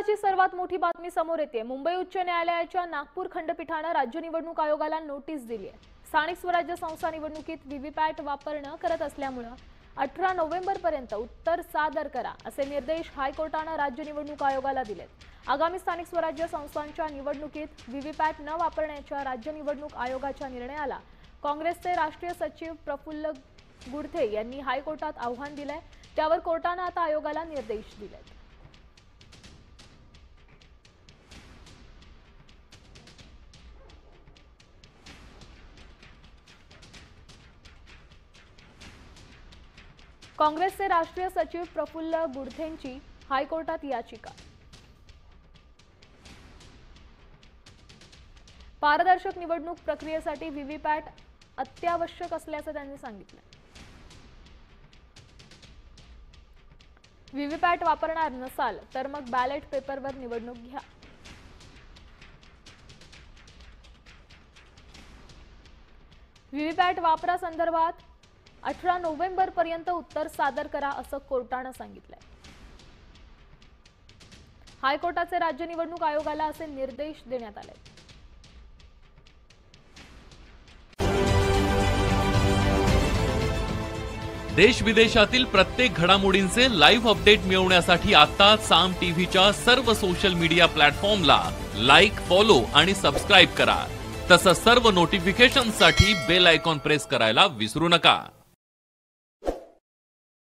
सकाळची सर्वात मोठी बातमी समोर येते। मुंबई उच्च न्यायालयाच्या नागपूर खंडपीठाने राज्य निवडणूक आयोगाला नोटीस दिली आहे। स्थानिक स्वराज्य संस्था निवडणुकीत व्हीव्हीपॅट वापर न करत असल्यामुळे 18 नोव्हेंबरपर्यंत उत्तर सादर करा असे निर्देश हायकोर्टाने राज्य निवडणूक आयोगाला दिलेत। आगामी स्थानिक स्वराज्य संस्थांच्या निवडणुकीत व्हीव्हीपॅट न वापरण्याच्या राज्य निवडणूक आयोगाच्या निर्णयाला काँग्रेसचे राष्ट्रीय सचिव प्रफुल्ल गुडथे यांनी हायकोर्टात आव्हान दिले। त्यावर कोर्टाने आता आयोगाला निर्देश दिलेत। काँग्रेसचे राष्ट्रीय सचिव प्रफुल्ल गुडथेंची हायकोर्टात याचिका। पारदर्शक निवडणूक प्रक्रियेसाठी व्हीव्हीपॅट अत्यावश्यक असल्याचे त्यांनी सांगितले। व्हीव्हीपॅट वापरणार नसाल तर मग बॅलेट पेपरवर निवडणूक घ्या। व्हीव्हीपॅट वापरासंदर्भात 18 नोव्हेंबरपर्यंत उत्तर सादर करा असं कोर्टाने सांगितलंय। हायकोर्टाचे राज्य निवडणूक आयोगाला असे निर्देश देण्यात आले। देश विदेशातील प्रत्येक घडामोडींचे लाईव्ह अपडेट मिळवण्यासाठी आता साम टीव्हीच्या सर्व सोशल मीडिया प्लॅटफॉर्मला लाईक, फॉलो आणि सबस्क्राइब करा। तसंच सर्व नोटिफिकेशनसाठी बेल आयकॉन प्रेस करायला विसरू नका।